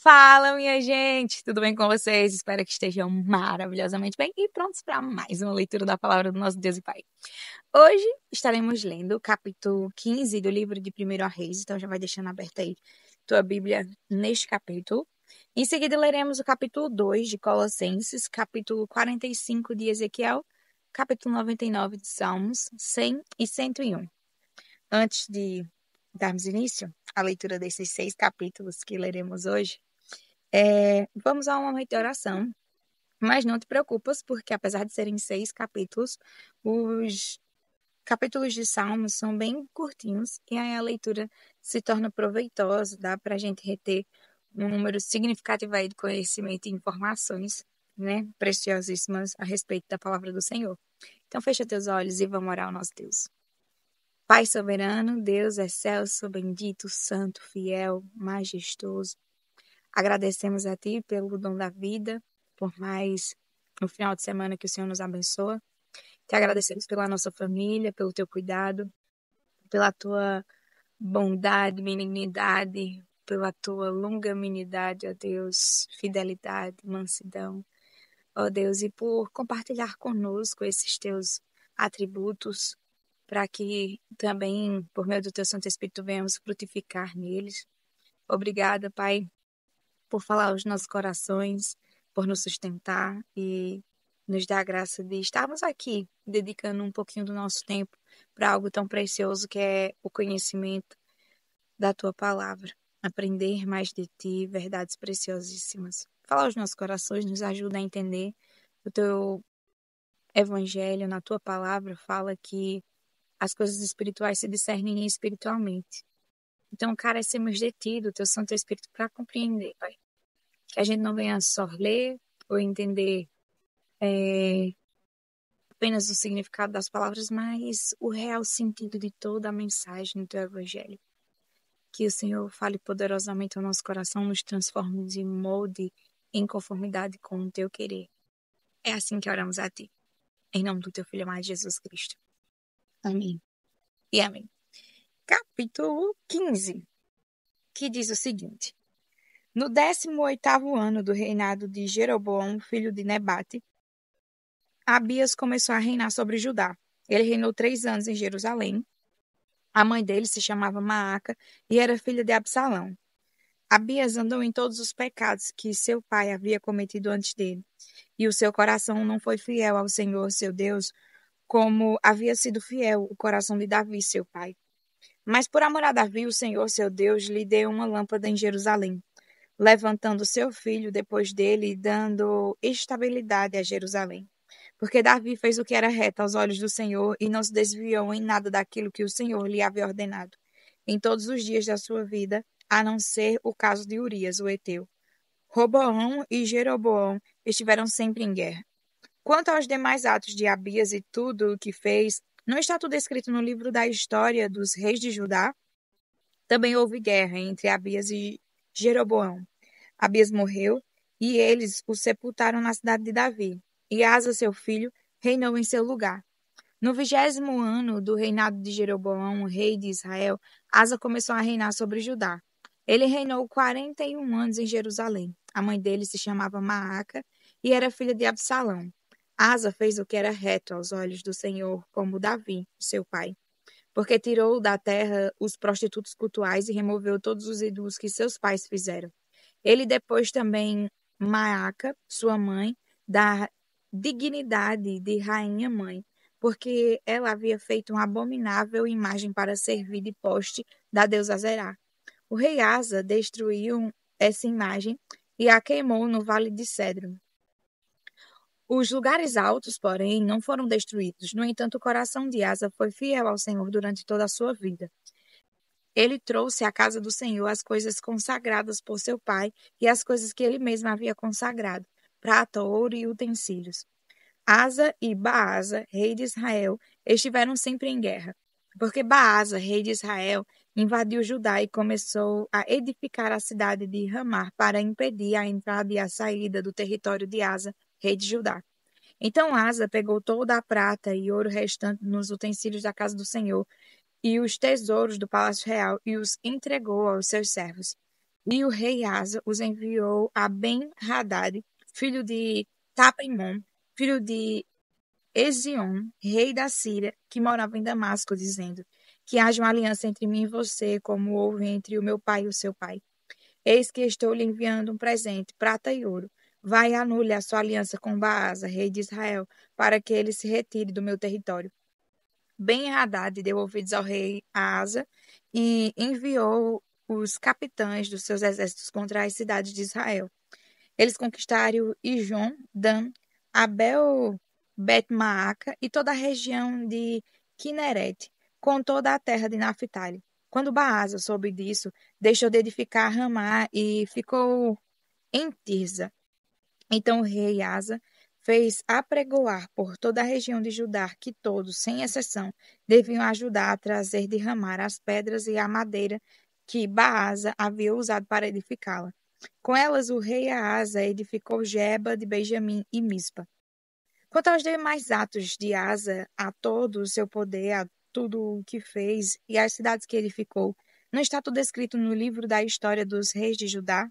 Fala, minha gente! Tudo bem com vocês? Espero que estejam maravilhosamente bem e prontos para mais uma leitura da palavra do nosso Deus e Pai. Hoje estaremos lendo o capítulo 15 do livro de 1 Reis, então já vai deixando aberta aí tua Bíblia neste capítulo. Em seguida leremos o capítulo 2 de Colossenses, capítulo 45 de Ezequiel, capítulo 99 de Salmos, 100 e 101. Antes de darmos início à leitura desses 6 capítulos que leremos hoje, vamos a um momento de oração, mas não te preocupas, porque apesar de serem 6 capítulos, os capítulos de Salmos são bem curtinhos e aí a leitura se torna proveitosa, dá para a gente reter um número significativo aí de conhecimento e informações, né, preciosíssimas a respeito da palavra do Senhor. Então fecha teus olhos e vamos orar ao nosso Deus. Pai soberano, Deus excelso, bendito, santo, fiel, majestoso. Agradecemos a Ti pelo dom da vida, por mais um final de semana que o Senhor nos abençoa. Te agradecemos pela nossa família, pelo Teu cuidado, pela Tua bondade, benignidade, pela Tua longanimidade, ó Deus, fidelidade, mansidão, ó Deus, e por compartilhar conosco esses Teus atributos, para que também, por meio do Teu Santo Espírito, venhamos frutificar neles. Obrigada, Pai, por falar aos nossos corações, por nos sustentar e nos dar a graça de estarmos aqui, dedicando um pouquinho do nosso tempo para algo tão precioso que é o conhecimento da Tua palavra. Aprender mais de Ti, verdades preciosíssimas. Falar aos nossos corações nos ajuda a entender o Teu Evangelho, na Tua palavra, fala que as coisas espirituais se discernem espiritualmente. Então, carecemos de Ti, do Teu Santo Espírito, para compreender, Pai. Que a gente não venha só ler ou entender apenas o significado das palavras, mas o real sentido de toda a mensagem do Teu Evangelho. Que o Senhor fale poderosamente ao nosso coração, nos transforme de molde em conformidade com o Teu querer. É assim que oramos a Ti. Em nome do Teu Filho amado Jesus Cristo. Amém. E amém. Capítulo 15, que diz o seguinte. No 18º ano do reinado de Jeroboão, filho de Nebate, Abias começou a reinar sobre Judá. Ele reinou 3 anos em Jerusalém. A mãe dele se chamava Maaca e era filha de Absalão. Abias andou em todos os pecados que seu pai havia cometido antes dele, e o seu coração não foi fiel ao Senhor, seu Deus, como havia sido fiel o coração de Davi, seu pai. Mas por amor a Davi, o Senhor, seu Deus, lhe deu uma lâmpada em Jerusalém, levantando seu filho depois dele e dando estabilidade a Jerusalém. Porque Davi fez o que era reto aos olhos do Senhor e não se desviou em nada daquilo que o Senhor lhe havia ordenado, em todos os dias da sua vida, a não ser o caso de Urias, o heteu. Roboão e Jeroboão estiveram sempre em guerra. Quanto aos demais atos de Abias e tudo o que fez, não está tudo escrito no livro da história dos reis de Judá? Também houve guerra entre Abias e Jeroboão. Abias morreu e eles o sepultaram na cidade de Davi. E Asa, seu filho, reinou em seu lugar. No 20º ano do reinado de Jeroboão, rei de Israel, Asa começou a reinar sobre Judá. Ele reinou 41 anos em Jerusalém. A mãe dele se chamava Maaca e era filha de Absalão. Asa fez o que era reto aos olhos do Senhor, como Davi, seu pai, porque tirou da terra os prostitutos cultuais e removeu todos os ídolos que seus pais fizeram. Ele depois também Maaca, sua mãe, da dignidade de rainha-mãe, porque ela havia feito uma abominável imagem para servir de poste da deusa Zerá. O rei Asa destruiu essa imagem e a queimou no vale de Cedron. Os lugares altos, porém, não foram destruídos. No entanto, o coração de Asa foi fiel ao Senhor durante toda a sua vida. Ele trouxe à casa do Senhor as coisas consagradas por seu pai e as coisas que ele mesmo havia consagrado, prata, ouro e utensílios. Asa e Baasa, rei de Israel, estiveram sempre em guerra, porque Baasa, rei de Israel, invadiu Judá e começou a edificar a cidade de Ramá para impedir a entrada e a saída do território de Asa, rei de Judá. Então Asa pegou toda a prata e ouro restante nos utensílios da casa do Senhor e os tesouros do palácio real e os entregou aos seus servos. E o rei Asa os enviou a Ben-Hadad, filho de Tapimon, filho de Ezion, rei da Síria, que morava em Damasco, dizendo: Que haja uma aliança entre mim e você, como houve entre o meu pai e o seu pai. Eis que estou lhe enviando um presente, prata e ouro. Vai e anule a sua aliança com Baasa, rei de Israel, para que ele se retire do meu território. Ben-Hadad deu ouvidos ao rei Asa e enviou os capitães dos seus exércitos contra as cidades de Israel. Eles conquistaram Ijon, Dan, Abel, Bet-Maaca e toda a região de Kineret, com toda a terra de Naphtali. Quando Baasa soube disso, deixou de edificar Ramá e ficou em Tirza. Então o rei Asa fez apregoar por toda a região de Judá que todos, sem exceção, deviam ajudar a trazer de Ramá as pedras e a madeira que Baasa havia usado para edificá-la. Com elas, o rei Asa edificou Geba de Benjamim e Mispa. Quanto aos demais atos de Asa, a todo o seu poder, a tudo o que fez e as cidades que edificou, não está tudo escrito no livro da história dos reis de Judá?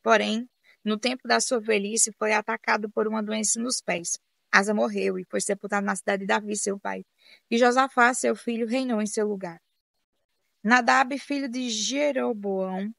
Porém, no tempo da sua velhice, foi atacado por uma doença nos pés. Asa morreu e foi sepultado na cidade de Davi, seu pai. E Josafá, seu filho, reinou em seu lugar. Nadab, filho de Jeroboão,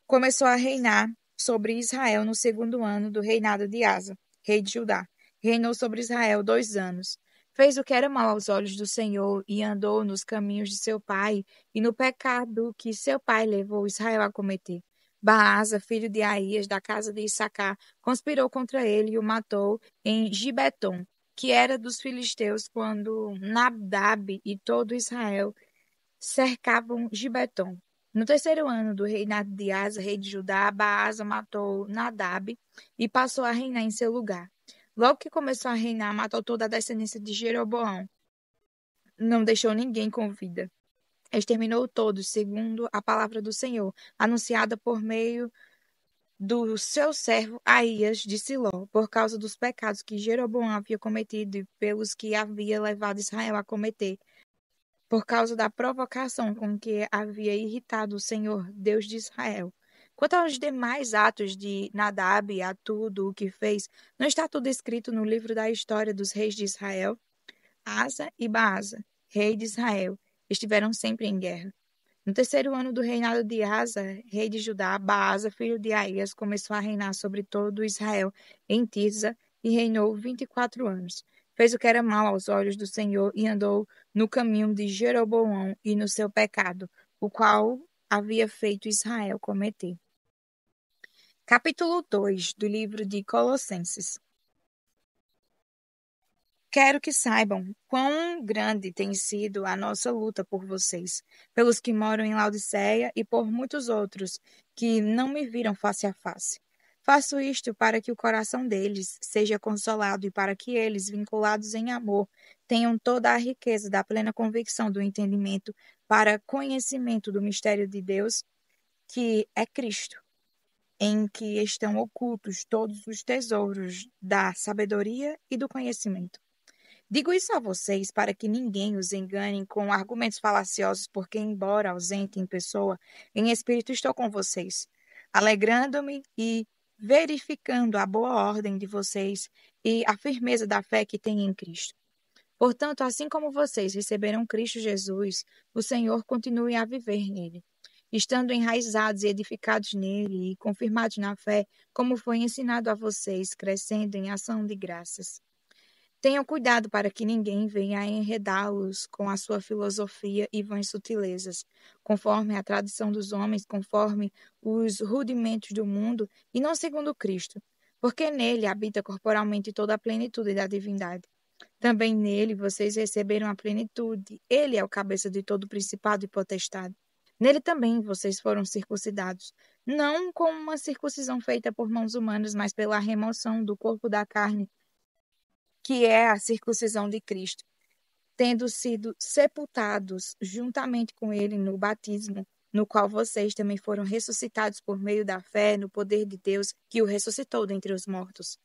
começou a reinar sobre Israel no segundo ano do reinado de Asa, rei de Judá. Reinou sobre Israel 2 anos. Fez o que era mal aos olhos do Senhor e andou nos caminhos de seu pai e no pecado que seu pai levou Israel a cometer. Baasa, filho de Aías, da casa de Issacar, conspirou contra ele e o matou em Gibeton, que era dos filisteus, quando Nadab e todo Israel cercavam Gibeton. No terceiro ano do reinado de Asa, rei de Judá, Baasa matou Nadab e passou a reinar em seu lugar. Logo que começou a reinar, matou toda a descendência de Jeroboão. Não deixou ninguém com vida. Exterminou todos, segundo a palavra do Senhor, anunciada por meio do seu servo Aías de Siló, por causa dos pecados que Jeroboão havia cometido e pelos que havia levado Israel a cometer, por causa da provocação com que havia irritado o Senhor, Deus de Israel. Quanto aos demais atos de Nadab, a tudo o que fez, não está tudo escrito no livro da história dos reis de Israel? Asa e Baasa, rei de Israel, estiveram sempre em guerra. No terceiro ano do reinado de Asa, rei de Judá, Baasa, filho de Aías, começou a reinar sobre todo Israel em Tirza e reinou 24 anos. Fez o que era mal aos olhos do Senhor e andou no caminho de Jeroboão e no seu pecado, o qual havia feito Israel cometer. Capítulo 2 do livro de Colossenses. Quero que saibam quão grande tem sido a nossa luta por vocês, pelos que moram em Laodiceia e por muitos outros que não me viram face a face. Faço isto para que o coração deles seja consolado e para que eles, vinculados em amor, tenham toda a riqueza da plena convicção do entendimento para conhecimento do mistério de Deus, que é Cristo, em que estão ocultos todos os tesouros da sabedoria e do conhecimento. Digo isso a vocês para que ninguém os engane com argumentos falaciosos, porque, embora ausente em pessoa, em espírito estou com vocês, alegrando-me e verificando a boa ordem de vocês e a firmeza da fé que têm em Cristo. Portanto, assim como vocês receberam Cristo Jesus, o Senhor continue a viver nele, estando enraizados e edificados nele e confirmados na fé, como foi ensinado a vocês, crescendo em ação de graças. Tenham cuidado para que ninguém venha a enredá-los com a sua filosofia e vãs sutilezas, conforme a tradição dos homens, conforme os rudimentos do mundo, e não segundo Cristo, porque nele habita corporalmente toda a plenitude da divindade. Também nele vocês receberam a plenitude. Ele é o cabeça de todo principado e potestade. Nele também vocês foram circuncidados, não com uma circuncisão feita por mãos humanas, mas pela remoção do corpo da carne, que é a circuncisão de Cristo, tendo sido sepultados juntamente com ele no batismo, no qual vocês também foram ressuscitados por meio da fé no poder de Deus que o ressuscitou dentre os mortos.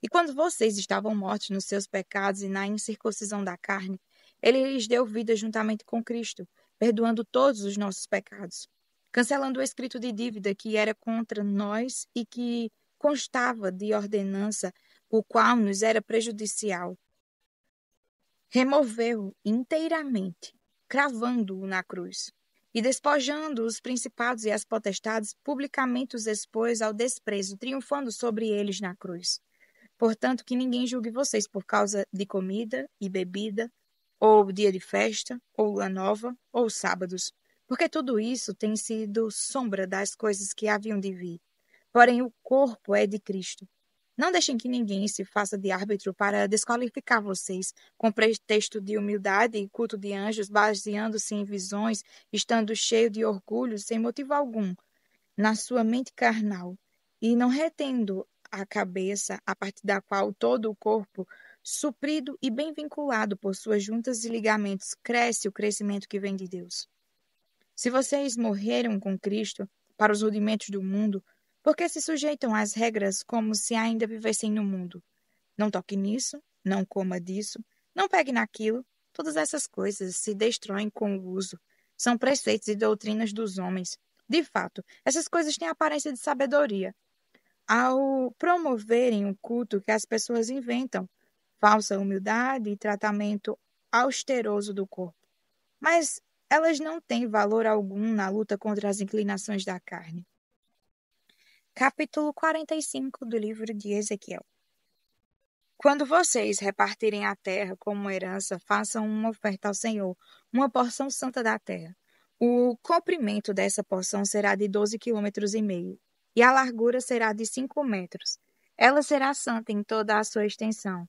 E quando vocês estavam mortos nos seus pecados e na incircuncisão da carne, ele lhes deu vida juntamente com Cristo, perdoando todos os nossos pecados. cancelando o escrito de dívida que era contra nós e que constava de ordenança, o qual nos era prejudicial. Removeu-o inteiramente, cravando-o na cruz, e despojando os principados e as potestades, publicamente os expôs ao desprezo, triunfando sobre eles na cruz. Portanto, que ninguém julgue vocês por causa de comida e bebida, ou dia de festa, ou lua nova, ou sábados, porque tudo isso tem sido sombra das coisas que haviam de vir. Porém, o corpo é de Cristo. Não deixem que ninguém se faça de árbitro para desqualificar vocês, com pretexto de humildade e culto de anjos, baseando-se em visões, estando cheio de orgulho, sem motivo algum, na sua mente carnal, e não retendo a cabeça, a partir da qual todo o corpo, suprido e bem vinculado por suas juntas e ligamentos, cresce o crescimento que vem de Deus. Se vocês morreram com Cristo para os rudimentos do mundo, por que se sujeitam às regras como se ainda vivessem no mundo? Não toque nisso, não coma disso, não pegue naquilo. Todas essas coisas se destroem com o uso. São preceitos e doutrinas dos homens. De fato, essas coisas têm aparência de sabedoria. Ao promoverem o culto que as pessoas inventam, falsa humildade e tratamento austeroso do corpo. Mas elas não têm valor algum na luta contra as inclinações da carne. Capítulo 45 do livro de Ezequiel. Quando vocês repartirem a terra como herança, façam uma oferta ao Senhor, uma porção santa da terra. O comprimento dessa porção será de 12,5 km, e a largura será de 5 metros. Ela será santa em toda a sua extensão.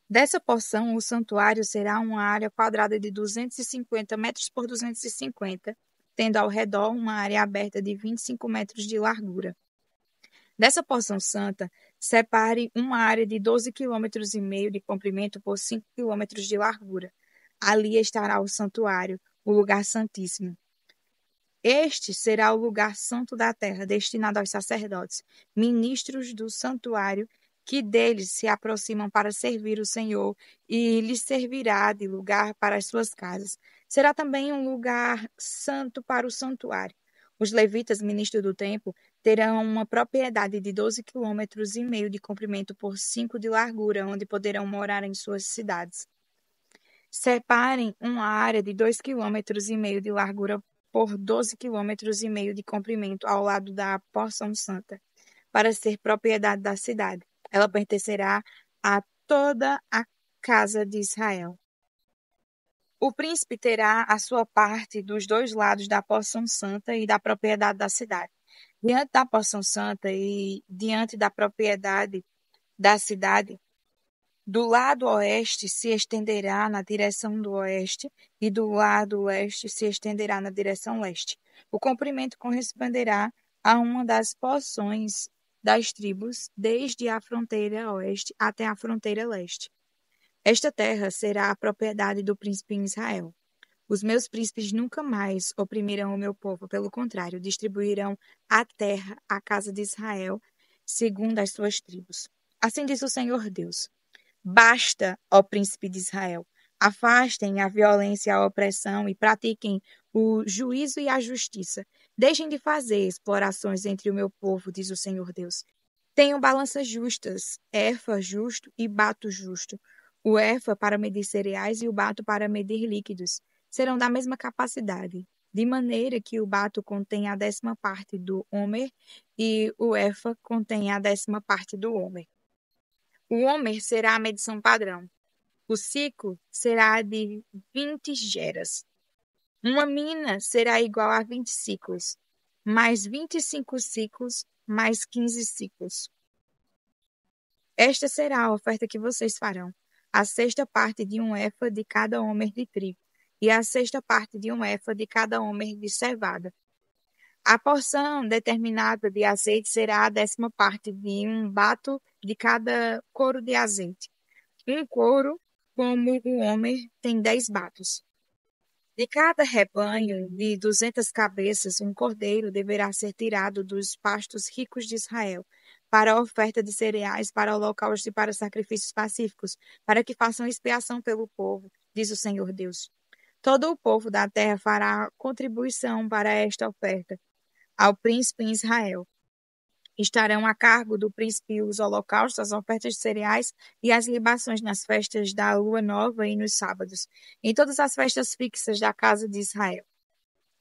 Dessa porção, o santuário será uma área quadrada de 250 metros por 250, tendo ao redor uma área aberta de 25 metros de largura. Dessa porção santa, separe uma área de 12,5 km de comprimento por 5 km de largura. Ali estará o santuário, o lugar santíssimo. Este será o lugar santo da terra, destinado aos sacerdotes, ministros do santuário, que deles se aproximam para servir o Senhor, e lhes servirá de lugar para as suas casas. Será também um lugar santo para o santuário. Os levitas, ministros do templo, terão uma propriedade de 12,5 km de comprimento por 5 de largura, onde poderão morar em suas cidades. Separem uma área de 2,5 km de largura por 12,5 km de comprimento ao lado da porção santa, para ser propriedade da cidade. Ela pertencerá a toda a casa de Israel. O príncipe terá a sua parte dos dois lados da porção santa e da propriedade da cidade. Diante da porção santa e diante da propriedade da cidade, do lado oeste se estenderá na direção do oeste, e do lado oeste se estenderá na direção leste. O comprimento corresponderá a uma das porções das tribos, desde a fronteira oeste até a fronteira leste. Esta terra será a propriedade do príncipe em Israel. Os meus príncipes nunca mais oprimirão o meu povo, pelo contrário, distribuirão a terra à casa de Israel, segundo as suas tribos. Assim diz o Senhor Deus. Basta, ó príncipe de Israel, afastem a violência e a opressão e pratiquem o juízo e a justiça. Deixem de fazer explorações entre o meu povo, diz o Senhor Deus. Tenham balanças justas, efa justo e bato justo. O efa para medir cereais e o bato para medir líquidos serão da mesma capacidade, de maneira que o bato contém a 10ª parte do homer e o efa contém a 10ª parte do homer. O homer será a medição padrão. O ciclo será de 20 geras. Uma mina será igual a 20 ciclos, mais 25 ciclos, mais 15 ciclos. Esta será a oferta que vocês farão: a 6ª parte de um efa de cada homer de trigo, e a 6ª parte de um efa de cada homer de cevada. A porção determinada de azeite será a 10ª parte de um bato de cada coro de azeite. Um coro, como o homer, tem 10 batos. De cada rebanho de 200 cabeças, um cordeiro deverá ser tirado dos pastos ricos de Israel, para a oferta de cereais, para holocausto e para sacrifícios pacíficos, para que façam expiação pelo povo, diz o Senhor Deus. Todo o povo da terra fará contribuição para esta oferta. ao príncipe em Israel. Estarão a cargo do príncipe os holocaustos, as ofertas de cereais e as libações nas festas da lua nova e nos sábados, em todas as festas fixas da casa de Israel.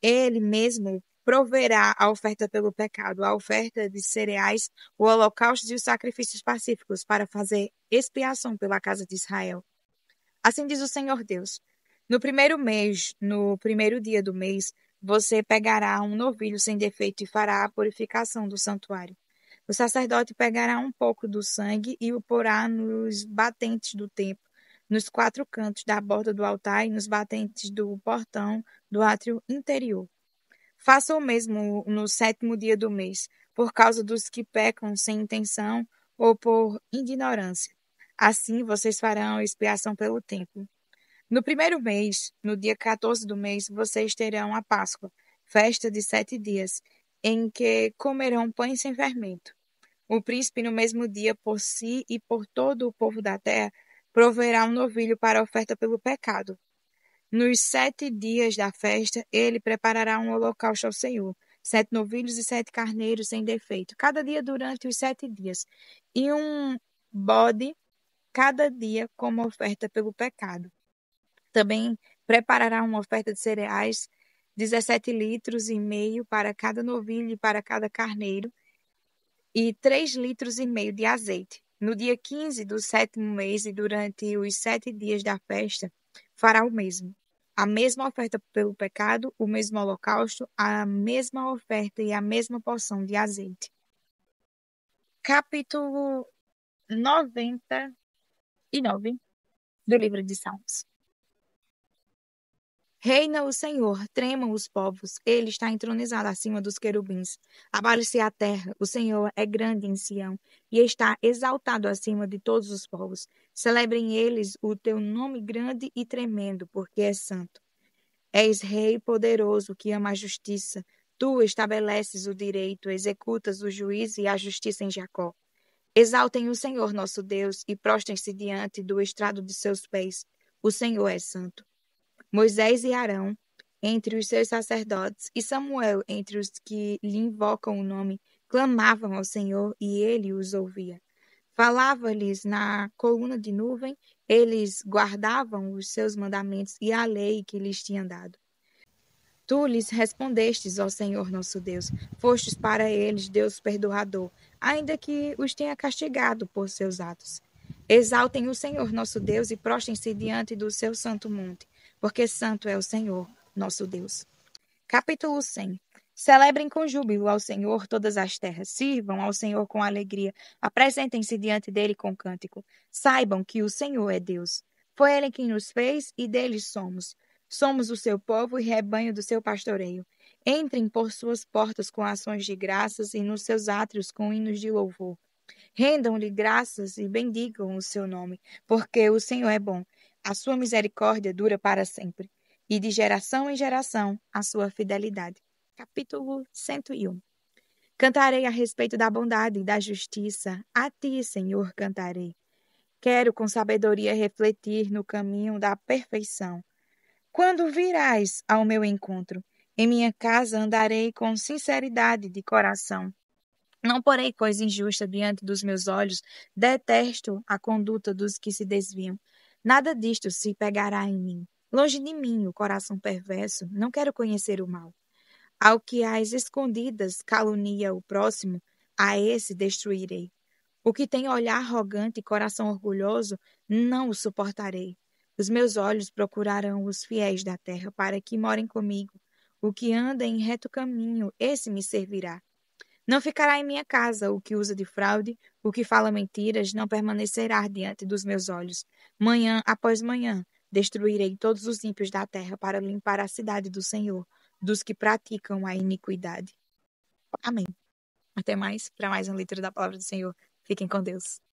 Ele mesmo proverá a oferta pelo pecado, a oferta de cereais, o holocausto e os sacrifícios pacíficos para fazer expiação pela casa de Israel. Assim diz o Senhor Deus: no primeiro mês, no primeiro dia do mês, você pegará um novilho sem defeito e fará a purificação do santuário. O sacerdote pegará um pouco do sangue e o porá nos batentes do templo, nos 4 cantos da borda do altar e nos batentes do portão do átrio interior. Faça o mesmo no 7º dia do mês, por causa dos que pecam sem intenção ou por ignorância. Assim vocês farão expiação pelo templo. No primeiro mês, no dia 14 do mês, vocês terão a Páscoa, festa de 7 dias, em que comerão pães sem fermento. O príncipe, no mesmo dia, por si e por todo o povo da terra, proverá um novilho para a oferta pelo pecado. Nos 7 dias da festa, ele preparará um holocausto ao Senhor, 7 novilhos e 7 carneiros sem defeito, cada dia durante os 7 dias, e um bode cada dia como oferta pelo pecado. Também preparará uma oferta de cereais, 17 litros e meio para cada novilho e para cada carneiro, e 3,5 litros de azeite. No dia 15 do 7º mês e durante os 7 dias da festa, fará o mesmo. A mesma oferta pelo pecado, o mesmo holocausto, a mesma oferta e a mesma porção de azeite. Capítulo 99 do livro de Salmos. Reina o Senhor, tremam os povos, ele está entronizado acima dos querubins. Abale-se a terra, o Senhor é grande em Sião, e está exaltado acima de todos os povos. Celebrem eles o teu nome grande e tremendo, porque é santo. És rei poderoso que ama a justiça. Tu estabeleces o direito, executas o juízo e a justiça em Jacó. Exaltem o Senhor nosso Deus e prostrem-se diante do estrado de seus pés. O Senhor é santo. Moisés e Arão, entre os seus sacerdotes, e Samuel, entre os que lhe invocam o nome, clamavam ao Senhor e ele os ouvia. Falava-lhes na coluna de nuvem, eles guardavam os seus mandamentos e a lei que lhes tinha dado. Tu lhes respondestes, ó Senhor nosso Deus, fostes para eles Deus perdoador, ainda que os tenha castigado por seus atos. Exaltem o Senhor nosso Deus e prostrem-se diante do seu santo monte, porque santo é o Senhor nosso Deus. Capítulo 100. Celebrem com júbilo ao Senhor todas as terras, sirvam ao Senhor com alegria, apresentem-se diante dele com cântico. Saibam que o Senhor é Deus. Foi ele quem nos fez e deles somos. Somos o seu povo e rebanho do seu pastoreio. Entrem por suas portas com ações de graças e nos seus átrios com hinos de louvor. Rendam-lhe graças e bendigam o seu nome, porque o Senhor é bom. A sua misericórdia dura para sempre, e de geração em geração a sua fidelidade. Capítulo 101. Cantarei a respeito da bondade e da justiça. A ti, Senhor, cantarei. Quero com sabedoria refletir no caminho da perfeição. Quando virás ao meu encontro, em minha casa andarei com sinceridade de coração. Não porei coisa injusta diante dos meus olhos, detesto a conduta dos que se desviam. Nada disto se pegará em mim. Longe de mim o coração perverso, não quero conhecer o mal. Ao que às escondidas calunia o próximo, a esse destruirei. O que tem olhar arrogante e coração orgulhoso, não o suportarei. Os meus olhos procurarão os fiéis da terra para que morem comigo. O que anda em reto caminho, esse me servirá. Não ficará em minha casa o que usa de fraude, o que fala mentiras, não permanecerá diante dos meus olhos. Manhã após manhã, destruirei todos os ímpios da terra para limpar a cidade do Senhor, dos que praticam a iniquidade. Amém. Até mais, para mais um leitura da palavra do Senhor. Fiquem com Deus.